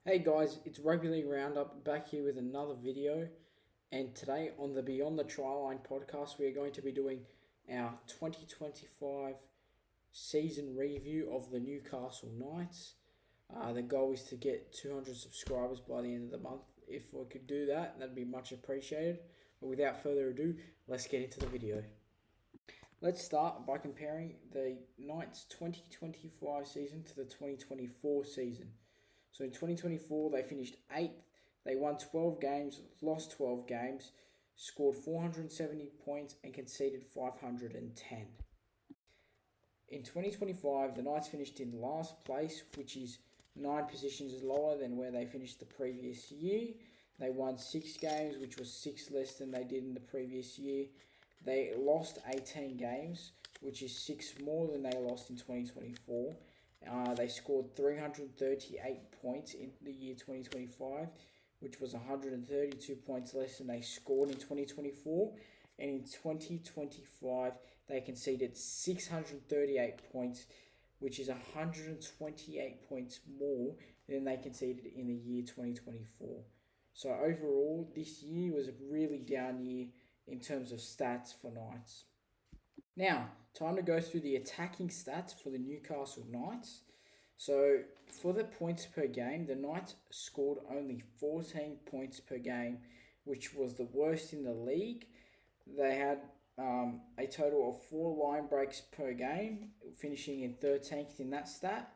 Hey guys, it's Rugby League Roundup back here with another video. And today on the Beyond the Tryline podcast, we are going to be doing our 2025 season review of the Newcastle Knights. The goal is to get 200 subscribers by the end of the month. If we could do that, that'd be much appreciated. But without further ado, let's get into the video. Let's start by comparing the Knights 2025 season to the 2024 season. So in 2024, they finished 8th. They won 12 games, lost 12 games, scored 470 points, and conceded 510. In 2025, the Knights finished in last place, which is 9 positions lower than where they finished the previous year. They won 6 games, which was 6 less than they did in the previous year. They lost 18 games, which is 6 more than they lost in 2024. They scored 338 points in the year 2025, which was 132 points less than they scored in 2024. And in 2025, they conceded 638 points, which is 128 points more than they conceded in the year 2024. So overall, this year was a really down year in terms of stats for Knights. Now, time to go through the attacking stats for the Newcastle Knights. So, for the points per game, the Knights scored only 14 points per game, which was the worst in the league. They had a total of 4 line breaks per game, finishing in 13th in that stat.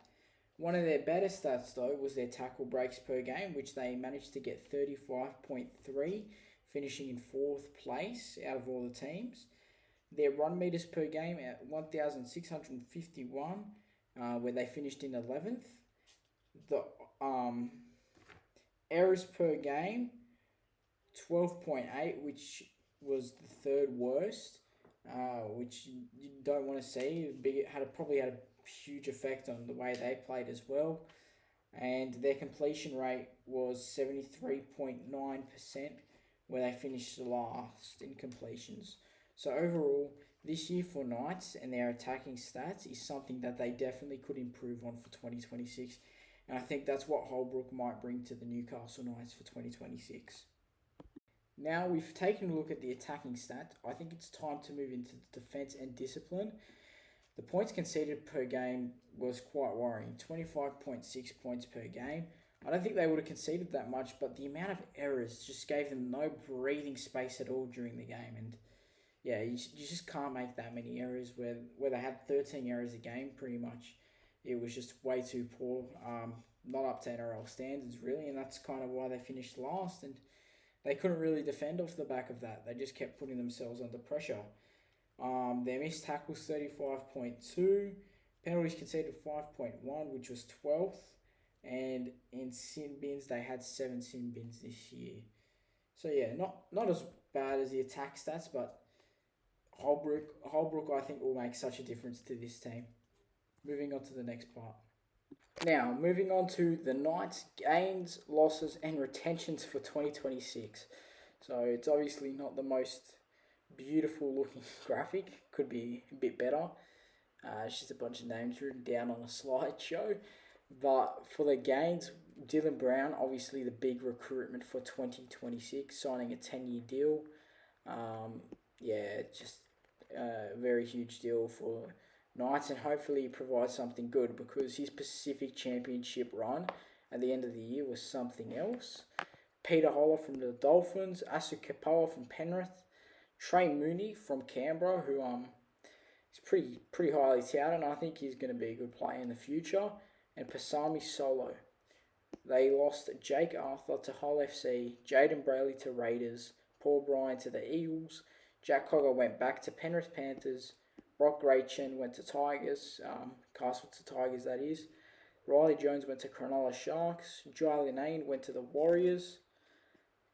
One of their better stats, though, was their tackle breaks per game, which they managed to get 35.3, finishing in 4th place out of all the teams. Their run meters per game at 1,651, where they finished in 11th. The errors per game, 12.8, which was the third worst, which you don't want to see. It probably had a huge effect on the way they played as well. And their completion rate was 73.9%, where they finished last in completions. So overall, this year for Knights and their attacking stats is something that they definitely could improve on for 2026. And I think that's what Holbrook might bring to the Newcastle Knights for 2026. Now we've taken a look at the attacking stats. I think it's time to move into the defence and discipline. The points conceded per game was quite worrying, 25.6 points per game. I don't think they would have conceded that much, but the amount of errors just gave them no breathing space at all during the game. And yeah, you just can't make that many errors where they had 13 errors a game pretty much. It was just way too poor, not up to NRL standards really, and that's kind of why they finished last, and they couldn't really defend off the back of that. They just kept putting themselves under pressure. Their missed tackles 35.2, penalties conceded 5.1, which was 12th, and in sin bins they had 7 sin bins this year. So yeah, not as bad as the attack stats, but Holbrook, I think, will make such a difference to this team. Moving on to the next part. Now, moving on to the Knights' gains, losses, and retentions for 2026. So it's obviously not the most beautiful looking graphic. Could be a bit better. It's just a bunch of names written down on a slideshow. But for the gains, Dylan Brown, obviously the big recruitment for 2026, signing a 10-year deal. Just a very huge deal for Knights, and hopefully he provides something good, because his Pacific Championship run at the end of the year was something else. Peter Holler from the Dolphins, Asu Kepaoa from Penrith, Trey Mooney from Canberra, who is pretty highly touted, and I think he's going to be a good player in the future, and Pasami Solo. They lost Jake Arthur to Hull FC, Jaden Brayley to Raiders, Paul Bryan to the Eagles, Jack Cogger went back to Penrith Panthers, Brock Graychen went to Tigers, Castle to Tigers that is, Riley Jones went to Cronulla Sharks, Jai Linane went to the Warriors,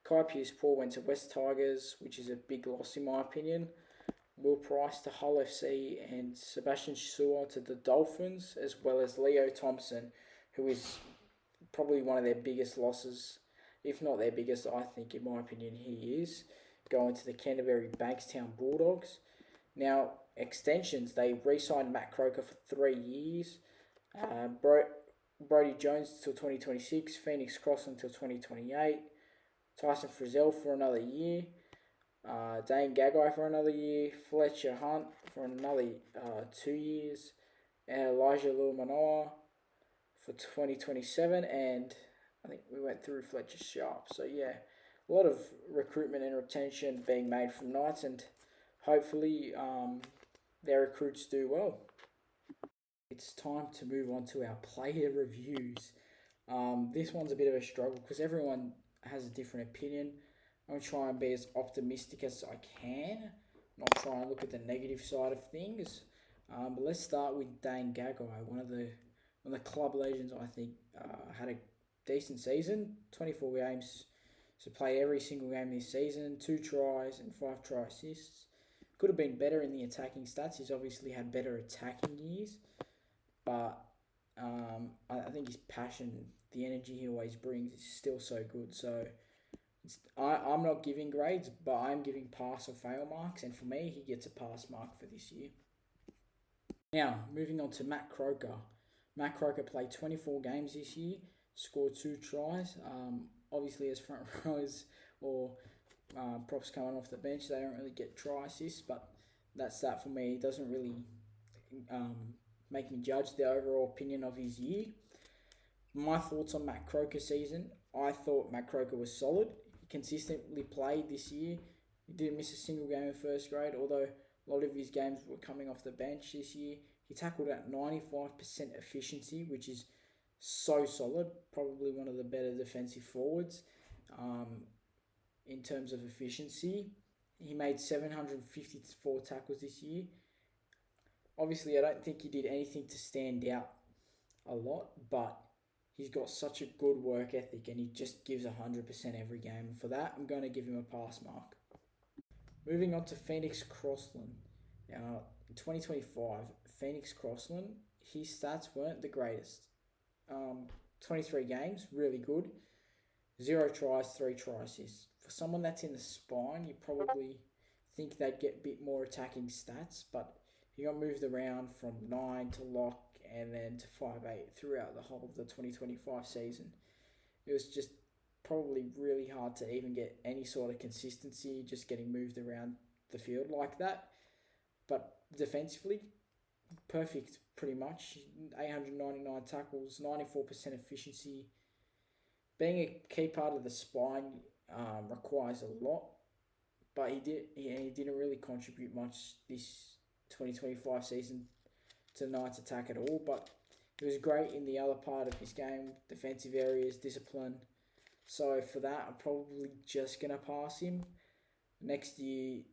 Kai Pearce-Paul went to West Tigers, which is a big loss in my opinion, Will Price to Hull FC, and Sebastian Sewer to the Dolphins, as well as Leo Thompson, who is probably one of their biggest losses, if not their biggest. I think, in my opinion, he is, going to the Canterbury Bankstown Bulldogs. Now, extensions, they re-signed Matt Croker for 3 years. Brodie Jones till 2026, Phoenix Crossland till 2028, Tyson Frizzell for another year, Dane Gagai for another year, Fletcher Hunt for another 2 years, and Elijah Lil for 2027, and I think we went through Fletcher Sharp. So yeah, a lot of recruitment and retention being made from Knights, and hopefully their recruits do well. It's time to move on to our player reviews. This one's a bit of a struggle because everyone has a different opinion. I'm going to try and be as optimistic as I can, not try and look at the negative side of things. But let's start with Dane Gagai, one of the club legends. I think had a decent season, 24 games, so played every single game this season, 2 tries and 5 try assists. Could have been better in the attacking stats. He's obviously had better attacking years, but I think his passion, the energy he always brings, is still so good. So I'm not giving grades, but I'm giving pass or fail marks, and for me, he gets a pass mark for this year. Now, moving on to Matt Croker. Matt Croker played 24 games this year, scored 2 tries. Obviously, as front rowers or props coming off the bench, they don't really get try assists, but that's that for me. It doesn't really make me judge the overall opinion of his year. My thoughts on Matt Croker's season: I thought Matt Croker was solid. He consistently played this year. He didn't miss a single game in first grade, although a lot of his games were coming off the bench this year. He tackled at 95% efficiency, which is so solid. Probably one of the better defensive forwards in terms of efficiency. He made 754 tackles this year. Obviously, I don't think he did anything to stand out a lot, but he's got such a good work ethic and he just gives 100% every game. And for that, I'm going to give him a pass mark. Moving on to Phoenix Crossland. Now, in 2025, Phoenix Crossland, his stats weren't the greatest. 23 games, really good. 0 tries, 3 try assists. For someone that's in the spine, you probably think they'd get a bit more attacking stats, but he got moved around from 9 to lock and then to 5'8" throughout the whole of the 2025 season. It was just probably really hard to even get any sort of consistency just getting moved around the field like that. But defensively, perfect pretty much. 899 tackles, 94% efficiency. Being a key part of the spine requires a lot, but he didn't really contribute much this 2025 season to the Knights' attack at all, but he was great in the other part of his game, defensive areas, discipline. So for that, I'm probably just going to pass him. Next season,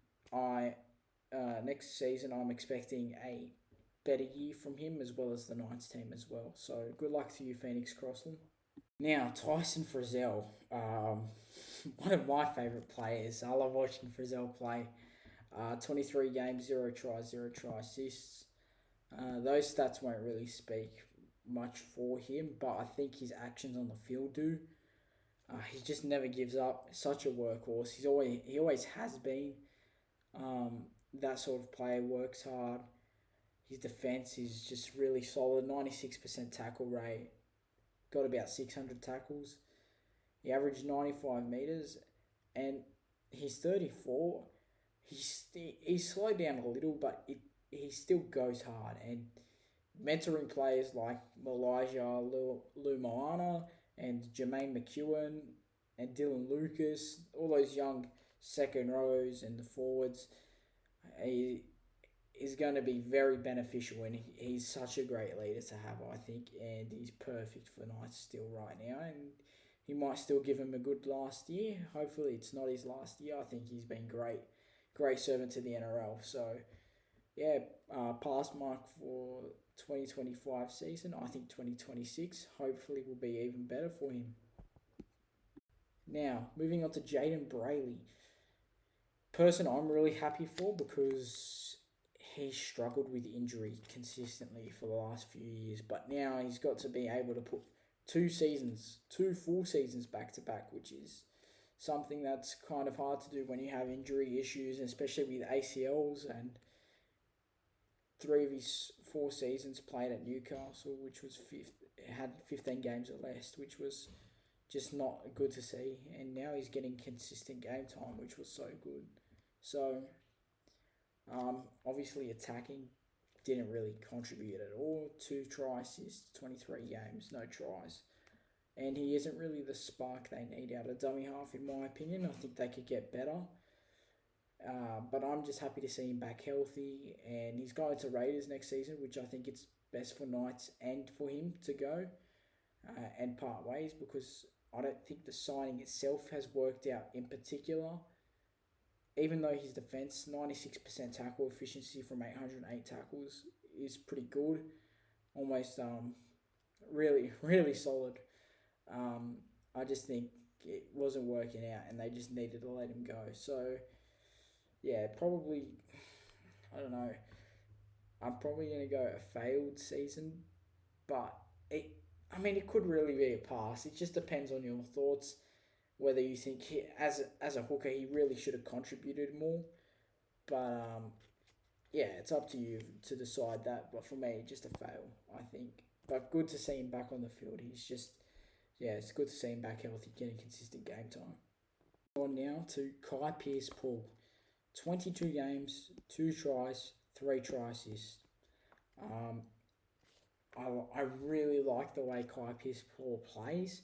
I'm expecting a better year from him as well as the Knights team as well. So good luck to you, Phoenix Crossland. Now, Tyson Frizzell, one of my favourite players. I love watching Frizzell play. 23 games, 0 tries, 0 try assists. Those stats won't really speak much for him, but I think his actions on the field do. He just never gives up. Such a workhorse. He always has been. That sort of player, works hard. His defense is just really solid. 96% tackle rate. Got about 600 tackles. He averaged 95 meters, and he's 34. He's slowed down a little, but he still goes hard. And mentoring players like Elijah Lumoana and Jermaine McEwen and Dylan Lucas, all those young second rows and the forwards, he is going to be very beneficial, and he's such a great leader to have, I think, and he's perfect for Knights still right now, and he might still give him a good last year. Hopefully it's not his last year. I think he's been great servant to the NRL. So yeah, pass mark for 2025 season. I think 2026 hopefully will be even better for him. Now, moving on to Jaden Brayley. Person I'm really happy for because he struggled with injury consistently for the last few years, but now he's got to be able to put 2 full seasons back to back, which is something that's kind of hard to do when you have injury issues, especially with ACLs, and 3 of his 4 seasons played at Newcastle, which was 5th. had 15 games or less, which was just not good to see. And now he's getting consistent game time, which was so good. So, obviously attacking didn't really contribute at all. 2 try assists, 23 games, no tries. And he isn't really the spark they need out of dummy half, in my opinion. I think they could get better. But I'm just happy to see him back healthy. And he's going to Raiders next season, which I think it's best for Knights and for him to go and part ways, because I don't think the signing itself has worked out in particular. Even though his defence, 96% tackle efficiency from 808 tackles, is pretty good. Almost really, really solid. I just think it wasn't working out and they just needed to let him go. So, yeah, probably, I don't know. I'm probably going to go a failed season, but it could really be a pass. It just depends on your thoughts, whether you think as a hooker he really should have contributed more. But yeah, it's up to you to decide that. But for me, just a fail, I think. But good to see him back on the field. It's good to see him back healthy, getting consistent game time. On now to Kai Pearce-Paul. 22 games, 2 tries, 3 try assists. I really like the way Kai Pearce-Paul plays.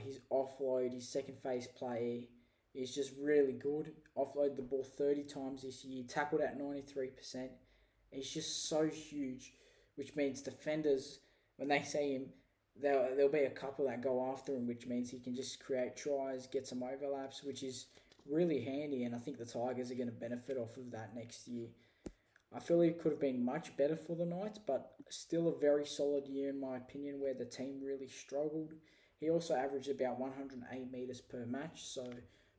His offload, his second phase play is just really good. Offload the ball 30 times this year, tackled at 93%. He's just so huge, which means defenders, when they see him, there'll be a couple that go after him, which means he can just create tries, get some overlaps, which is really handy, and I think the Tigers are going to benefit off of that next year. I feel it could have been much better for the Knights, but still a very solid year in my opinion, where the team really struggled. He also averaged about 108 metres per match, so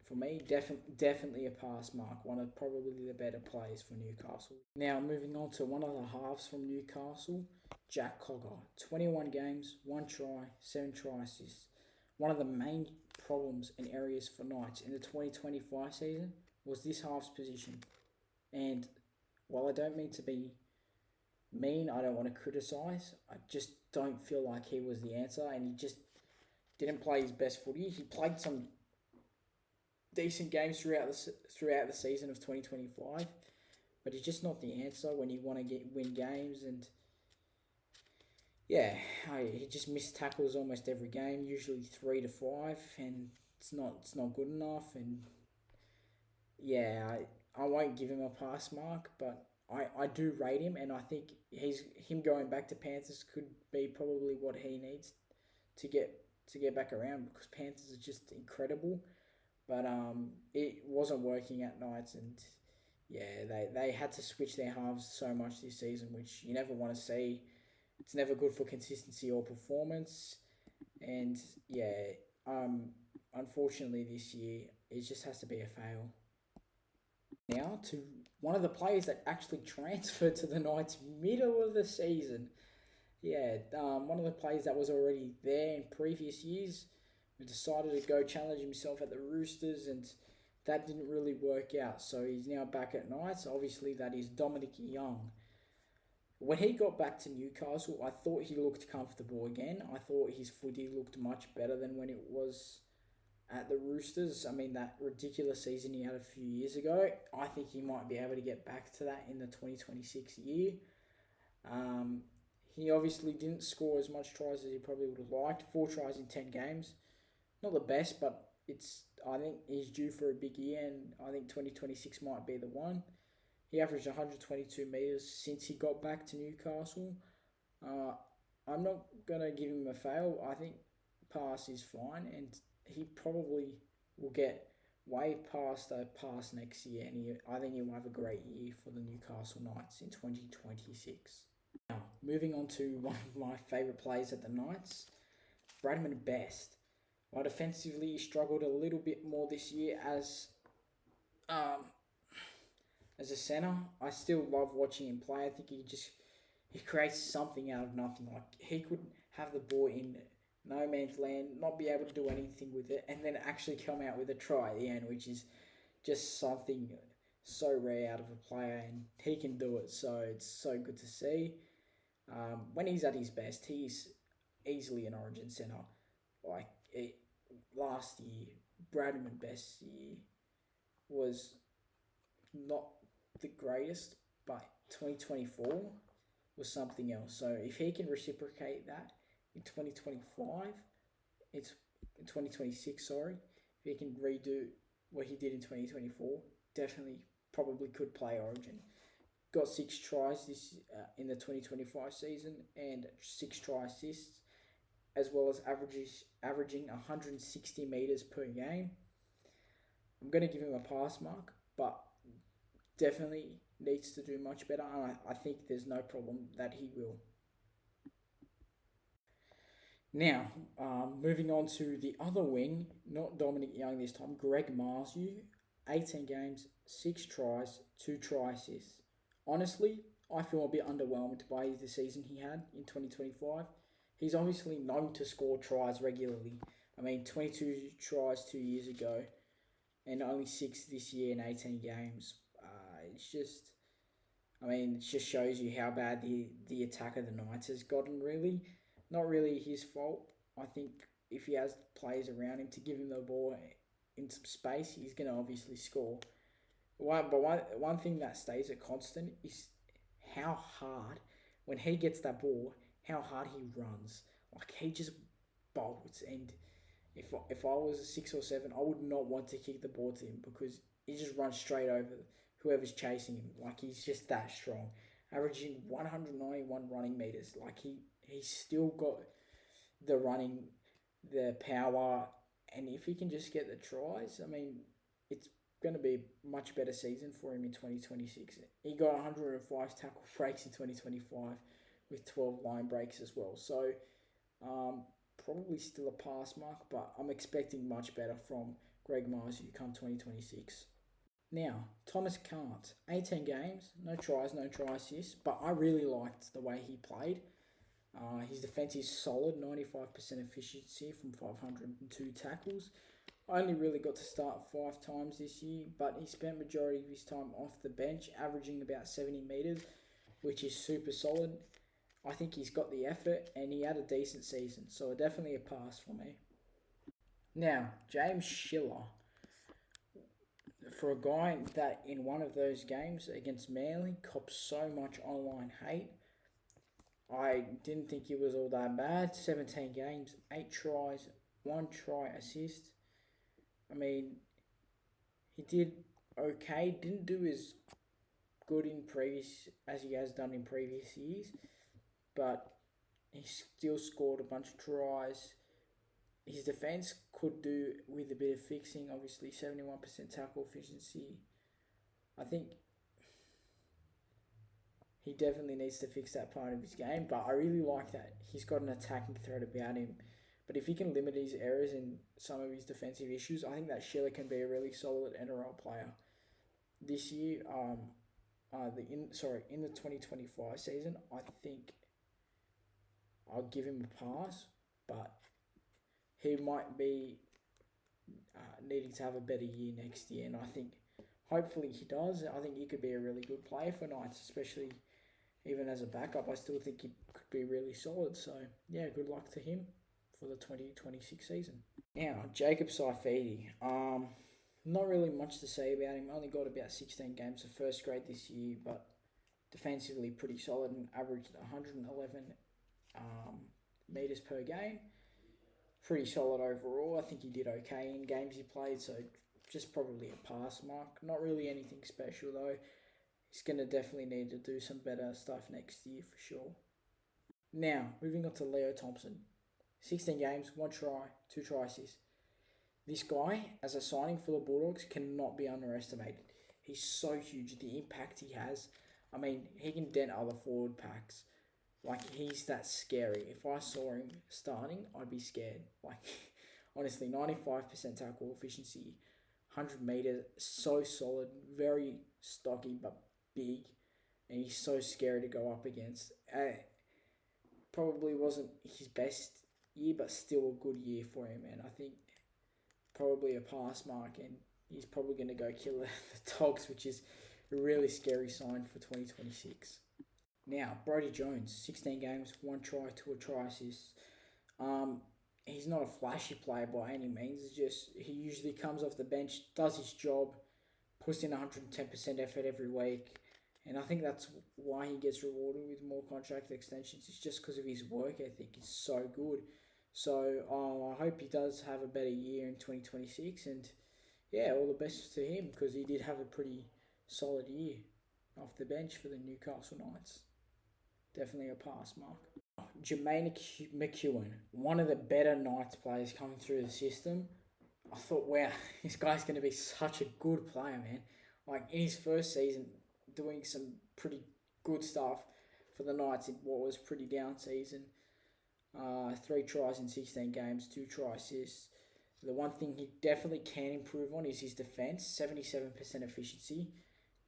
for me, definitely a pass mark. One of probably the better players for Newcastle. Now, moving on to one of the halves from Newcastle, Jack Cogger. 21 games, 1 try, 7 try assists. One of the main problems and areas for Knights in the 2025 season was this halves position. And while I don't mean to be mean, I don't want to criticise, I just don't feel like he was the answer, and he just didn't play his best footy. He played some decent games throughout the season of 2025, but he's just not the answer when you want to win games. And yeah, he just missed tackles almost every game, usually 3 to 5, and it's not good enough. And yeah, I won't give him a pass mark, but I do rate him, and I think him going back to Panthers could be probably what he needs to get back around, because Panthers are just incredible. But it wasn't working at Knights, and yeah, they had to switch their halves so much this season, which you never want to see. It's never good for consistency or performance. And yeah, unfortunately this year it just has to be a fail. Now to one of the players that actually transferred to the Knights middle of the season. Yeah, one of the players that was already there in previous years, who decided to go challenge himself at the Roosters, and that didn't really work out. So he's now back at Knights. Obviously, that is Dominic Young. When he got back to Newcastle, I thought he looked comfortable again. I thought his footy looked much better than when it was at the Roosters. I mean, that ridiculous season he had a few years ago, I think he might be able to get back to that in the 2026 year. He obviously didn't score as much tries as he probably would have liked. 4 tries in 10 games. Not the best, but I think he's due for a big year, and I think 2026 might be the one. He averaged 122 metres since he got back to Newcastle. I'm not going to give him a fail. I think pass is fine, and he probably will get way past a pass next year, and I think he'll have a great year for the Newcastle Knights in 2026. Now, moving on to one of my favourite players at the Knights, Bradman Best. While defensively he struggled a little bit more this year as a centre, I still love watching him play. I think he creates something out of nothing. Like, he could have the ball in no man's land, not be able to do anything with it, and then actually come out with a try at the end, which is just something so rare out of a player, and he can do it. So it's so good to see. When he's at his best, he's easily an Origin centre. Like last year, Bradman best year was not the greatest, but 2024 was something else. So if he can reciprocate that in 2025, it's in 2026, sorry, if he can redo what he did in 2024, definitely probably could play Origin. Got 6 tries this in the 2025 season and 6 try assists, as well as averaging 160 meters per game. I'm going to give him a pass mark, but definitely needs to do much better, and I think there's no problem that he will. Now, moving on to the other wing, not Dominic Young this time, Greg Marzu, 18 games, 6 tries, 2 try assists. Honestly, I feel a bit underwhelmed by the season he had in 2025. He's obviously known to score tries regularly. I mean, 22 tries 2 years ago, and only 6 this year in 18 games. It just shows you how bad the attack of the Knights has gotten, really. Not really his fault. I think if he has players around him to give him the ball in some space, he's going to obviously score. One thing that stays a constant is how hard, when he gets that ball, how hard he runs. Like, he just bolts. And if I was a 6 or 7, I would not want to kick the ball to him because he just runs straight over whoever's chasing him. Like, he's just that strong. Averaging 191 running meters. Like, he's still got the running, the power, and if he can just get the tries, I mean, it's going to be a much better season for him in 2026. He got 105 tackle breaks in 2025 with 12 line breaks as well. So, probably still a pass mark, but I'm expecting much better from Greg Marzu come 2026. Now, Thomas Cant, 18 games, no tries, no try assists, but I really liked the way he played. His defence is solid, 95% efficiency from 502 tackles. I only really got to start 5 times this year, but he spent majority of his time off the bench, averaging about 70 metres, which is super solid. I think he's got the effort, and he had a decent season, so definitely a pass for me. Now, James Schiller. For a guy that in one of those games against Manly copped so much online hate, I didn't think he was all that bad. 17 games, 8 tries, 1 try assist. I mean, he did okay. Didn't do as good as he has done in previous years, but he still scored a bunch of tries. His defence could do with a bit of fixing. Obviously, 71% tackle efficiency. I think he definitely needs to fix that part of his game, but I really like that he's got an attacking threat about him. But if he can limit his errors and some of his defensive issues, I think that Schiller can be a really solid NRL player. This year, in the 2025 season, I think I'll give him a pass, but he might be needing to have a better year next year, and I think hopefully he does. I think he could be a really good player for Knights, especially even as a backup. I still think he could be really solid. So, yeah, good luck to him for the 2026 season. Now, Jacob Saifidi. Not really much to say about him. Only got about 16 games of first grade this year, but defensively pretty solid and averaged 111 metres per game. Pretty solid overall. I think he did okay in games he played, so just probably a pass mark. Not really anything special though. He's going to definitely need to do some better stuff next year for sure. Now, moving on to Leo Thompson. 16 games, 1 try, 2 try assists. This guy, as a signing for the Bulldogs, cannot be underestimated. He's so huge. The impact he has. I mean, he can dent other forward packs. Like, he's that scary. If I saw him starting, I'd be scared. Like, honestly, 95% tackle efficiency, 100 metres, so solid, very stocky but big, and he's so scary to go up against. Probably wasn't his best year, but still a good year for him, and I think probably a pass mark, and he's probably going to go kill the Dogs, which is a really scary sign for 2026. Now, Brodie Jones, 16 games, 1 try, 2 try assists. Um, he's not a flashy player by any means. It's just he usually comes off the bench, does his job, puts in 110% effort every week. And I think that's why he gets rewarded with more contract extensions. It's just because of his work ethic. It's so good. So I hope he does have a better year in 2026. And yeah, all the best to him because he did have a pretty solid year off the bench for the Newcastle Knights. Definitely a pass, Mark. Jermaine McEwen, one of the better Knights players coming through the system. I thought, wow, this guy's going to be such a good player, man. Like in his first season, doing some pretty good stuff for the Knights in what was pretty down season. 3 tries in 16 games, 2 try assists. The one thing he definitely can improve on is his defense, 77% efficiency.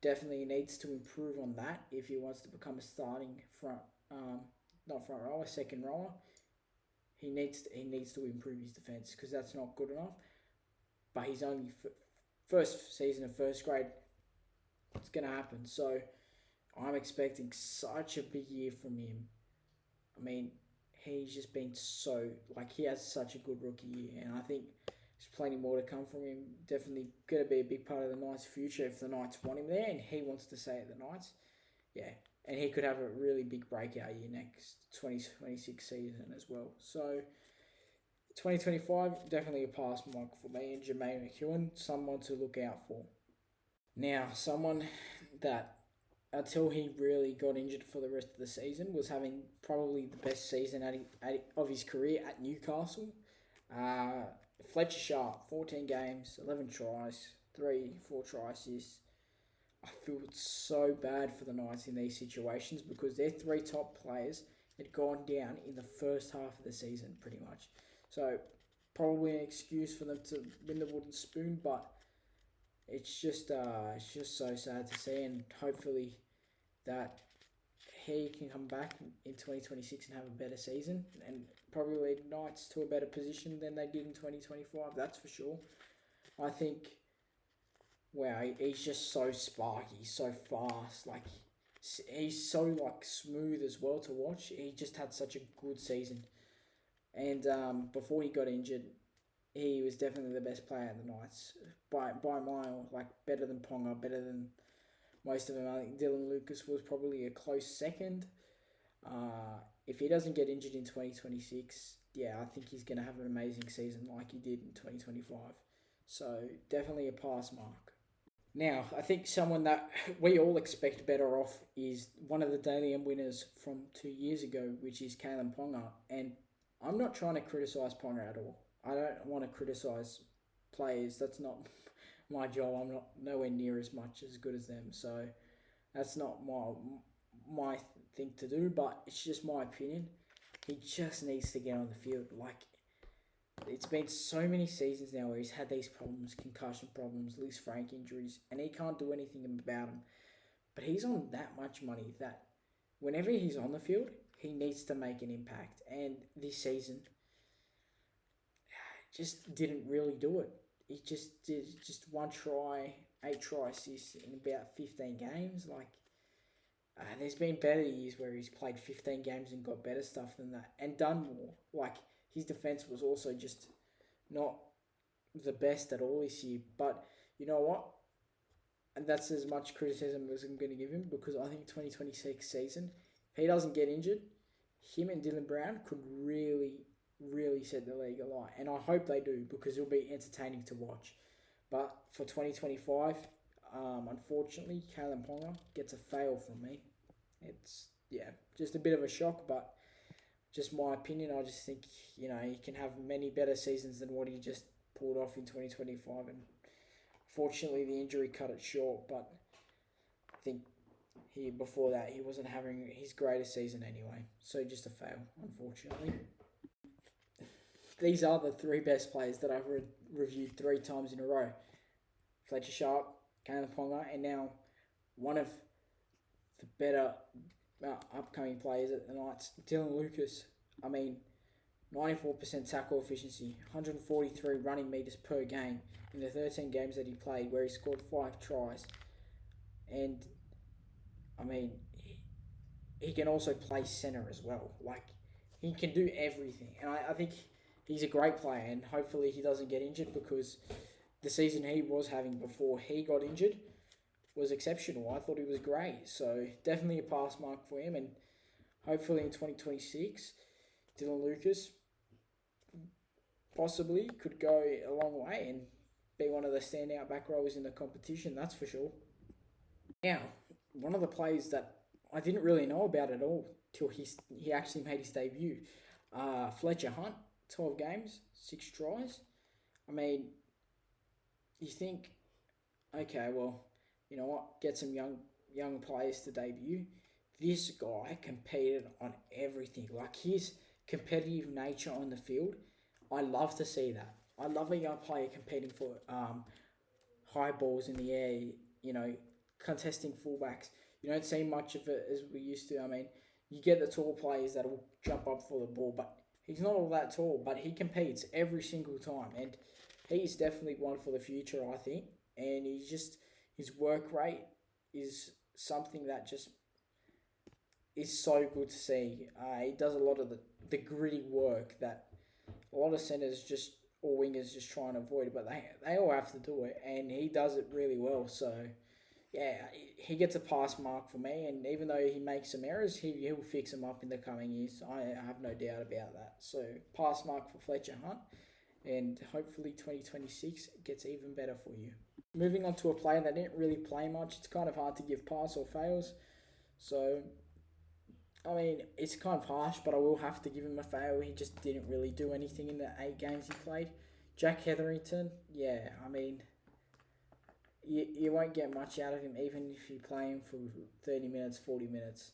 Definitely needs to improve on that if he wants to become a starting not front rower, second rower. He needs to improve his defense because that's not good enough. But he's only first season of first grade. It's gonna happen. So I'm expecting such a big year from him. I mean, he's just been he has such a good rookie year, and I think there's plenty more to come from him. Definitely going to be a big part of the Knights' future if the Knights want him there, and he wants to stay at the Knights. Yeah, and he could have a really big breakout year next 2026 season as well. So 2025, definitely a pass mark for me and Jermaine McEwen, someone to look out for. Now, someone that until he really got injured for the rest of the season was having probably the best season of his career at Newcastle. Fletcher Sharp, 14 games, 11 tries, 4 try assists. I feel so bad for the Knights in these situations because their 3 top players had gone down in the first half of the season pretty much. So probably an excuse for them to win the wooden spoon, but it's just so sad to see, and hopefully that he can come back in 2026 and have a better season and probably lead Knights to a better position than they did in 2025, that's for sure. I think, wow, he's just so sparky, so fast, he's so smooth as well to watch. He just had such a good season. And before he got injured, he was definitely the best player at the Knights by a mile, better than Ponga, better than most of them. I think Dylan Lucas was probably a close second. If he doesn't get injured in 2026, yeah, I think he's going to have an amazing season like he did in 2025. So definitely a pass mark. Now, I think someone that we all expect better off is one of the Daily M winners from 2 years ago, which is Kalen Ponga. And I'm not trying to criticise Ponga at all. I don't want to criticise players. That's not my job. I'm not nowhere near as much as good as them. So that's not my thing to do, but it's just my opinion. He just needs to get on the field. It's been so many seasons now where he's had these problems, concussion problems, Liz Frank injuries, and he can't do anything about them. But he's on that much money that whenever he's on the field, he needs to make an impact. And this season, just didn't really do it. He just did just 1 try, 8 try assists in about 15 games. There's been better years where he's played 15 games and got better stuff than that and done more. His defense was also just not the best at all this year. But you know what? And that's as much criticism as I'm going to give him because I think 2026 season, if he doesn't get injured, him and Dylan Brown could really set the league alight. And I hope they do because it'll be entertaining to watch. But for 2025, unfortunately, Kalen Ponga gets a fail from me. It's, just a bit of a shock, but just my opinion. I just think, he can have many better seasons than what he just pulled off in 2025. And fortunately, the injury cut it short, but I think before that, he wasn't having his greatest season anyway. So just a fail, unfortunately. These are the 3 best players that I've reviewed 3 times in a row. Fletcher Sharp, Kalen Ponga, and now one of the better upcoming players at the Knights, Dylan Lucas. 94% tackle efficiency, 143 running metres per game in the 13 games that he played, where he scored 5 tries. And, he can also play centre as well. he can do everything, and I think he's a great player, and hopefully he doesn't get injured because the season he was having before he got injured was exceptional. I thought he was great, so definitely a pass mark for him, and hopefully in 2026, Dylan Lucas possibly could go a long way and be one of the standout back rowers in the competition, that's for sure. Now, one of the players that I didn't really know about at all till he actually made his debut, Fletcher Hunt, 12 games, 6 tries. I mean, you think, okay, well, you know what, get some young players to debut. This guy competed on everything. Like his competitive nature on the field, I love to see that. I love a young player competing for high balls in the air, you know, contesting fullbacks. You don't see much of it as we used to. I mean, you get the tall players that'll jump up for the ball, but he's not all that tall, but he competes every single time, and he's definitely one for the future, I think. And his work rate is something that just is so good to see. He does a lot of the gritty work that a lot of centers just or wingers just try and avoid, but they all have to do it, and he does it really well. So yeah, he gets a pass mark for me, and even though he makes some errors, he'll fix them up in the coming years. I have no doubt about that. So pass mark for Fletcher Hunt, and hopefully 2026 gets even better for you. Moving on to a player that didn't really play much, it's kind of hard to give pass or fails. So I mean, it's kind of harsh, but I will have to give him a fail. He just didn't really do anything in the 8 games he played. Jack Hetherington, yeah, I mean, you won't get much out of him, even if you play him for 30 minutes, 40 minutes.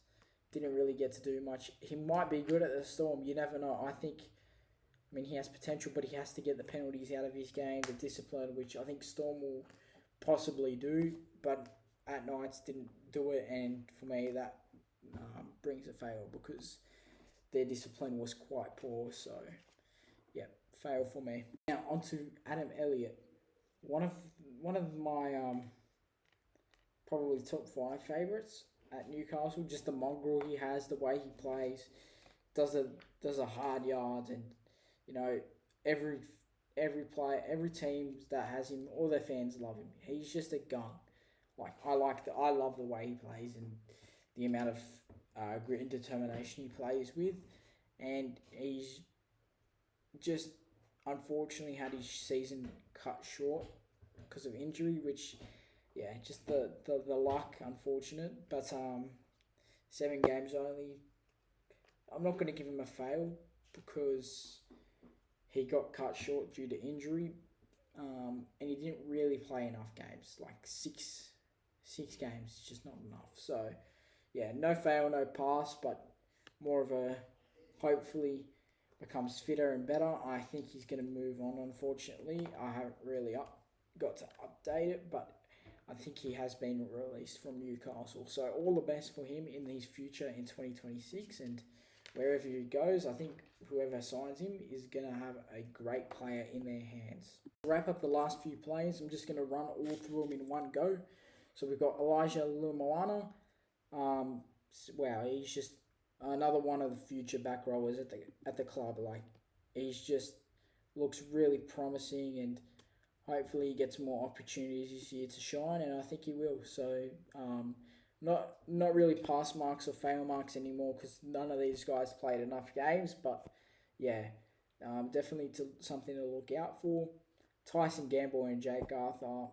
Didn't really get to do much. He might be good at the Storm, you never know. I mean, he has potential, but he has to get the penalties out of his game, the discipline, which I think Storm will possibly do, but at Knights didn't do it, and for me, that brings a fail because their discipline was quite poor. So, yeah, fail for me. Now on to Adam Elliott, one of my probably top 5 favourites at Newcastle. Just the mongrel he has, the way he plays, does a hard yards, and you know every player, every team that has him, all their fans love him. He's just a gun. I love the way he plays and the amount of grit and determination he plays with, and he's just unfortunately had his season cut short because of injury, which just the luck, unfortunate. But 7 games only. I'm not going to give him a fail because he got cut short due to injury, and he didn't really play enough games. Like six games is just not enough. So yeah, no fail, no pass, but more of a hopefully becomes fitter and better. I think he's going to move on, unfortunately. I haven't really got to update it, but I think he has been released from Newcastle. So all the best for him in his future in 2026, and wherever he goes, I think whoever signs him is going to have a great player in their hands. To wrap up the last few players, I'm just going to run all through them in one go. So we've got Elijah Lumoana. Wow, he's just another one of the future back rowers at the club. Like, he's just looks really promising, and hopefully he gets more opportunities this year to shine, and I think he will. So not really pass marks or fail marks anymore because none of these guys played enough games. But yeah, definitely something to look out for. Tyson Gamble and Jake Arthur,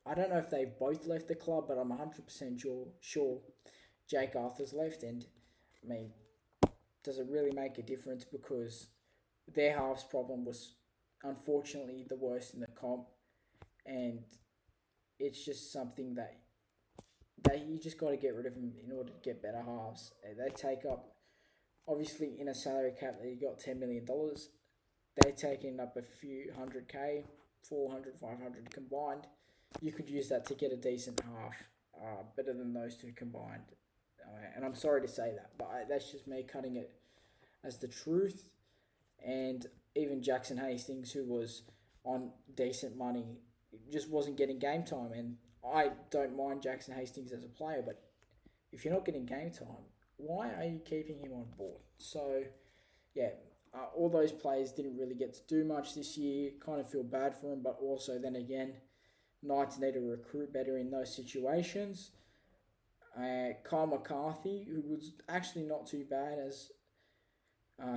I don't know if they've both left the club, but I'm 100% sure Jake Arthur's left. And I mean, does it really make a difference because their halves problem was unfortunately the worst in the comp, and it's just something that you just got to get rid of them in order to get better halves. They take up, obviously in a salary cap that you got $10 million, they're taking up a few 100K, 400, 500 combined. You could use that to get a decent half, better than those two combined. And I'm sorry to say that, but that's just me cutting it as the truth. And even Jackson Hastings, who was on decent money, just wasn't getting game time. And I don't mind Jackson Hastings as a player, but if you're not getting game time, why are you keeping him on board? So, yeah, all those players didn't really get to do much this year. Kind of feel bad for them, but also then again, Knights need to recruit better in those situations. Kyle McCarthy, who was actually not too bad, as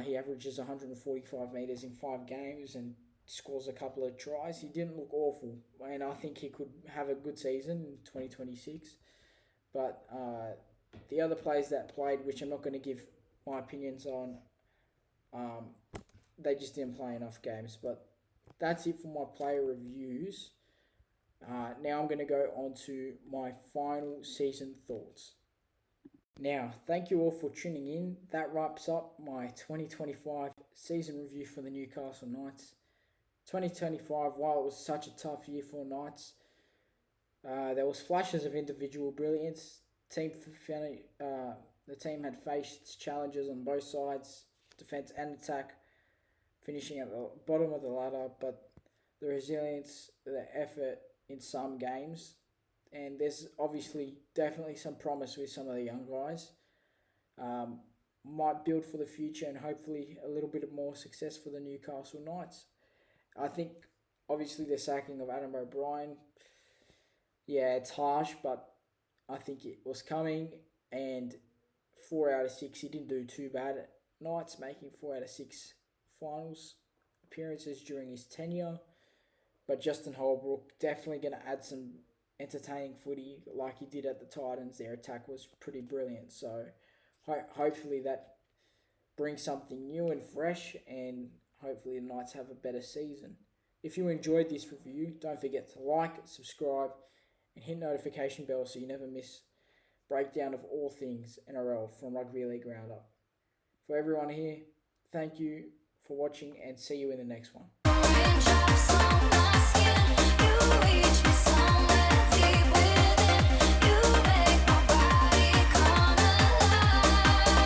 he averages 145 metres in 5 games and scores a couple of tries. He didn't look awful, and I think he could have a good season in 2026. But the other players that played, which I'm not going to give my opinions on, um, they just didn't play enough games. But that's it for my player reviews. Now I'm going to go on to my final season thoughts. Now, thank you all for tuning in. That wraps up my 2025 season review for the Newcastle Knights. 2025, while it was such a tough year for Knights, there was flashes of individual brilliance. The team had faced challenges on both sides, defence and attack, finishing at the bottom of the ladder, but the resilience, the effort in some games, and there's obviously definitely some promise with some of the young guys. Might build for the future and hopefully a little bit more success for the Newcastle Knights. I think obviously the sacking of Adam O'Brien, yeah, it's harsh, but I think it was coming, and 4 out of 6, he didn't do too bad at Knights, making 4 out of 6 finals appearances during his tenure. But Justin Holbrook definitely going to add some entertaining footy like he did at the Titans. Their attack was pretty brilliant. So hopefully that brings something new and fresh, and hopefully the Knights have a better season. If you enjoyed this review, don't forget to like, subscribe, and hit notification bell so you never miss breakdown of all things NRL from Rugby League Roundup. For everyone here, thank you for watching and see you in the next one.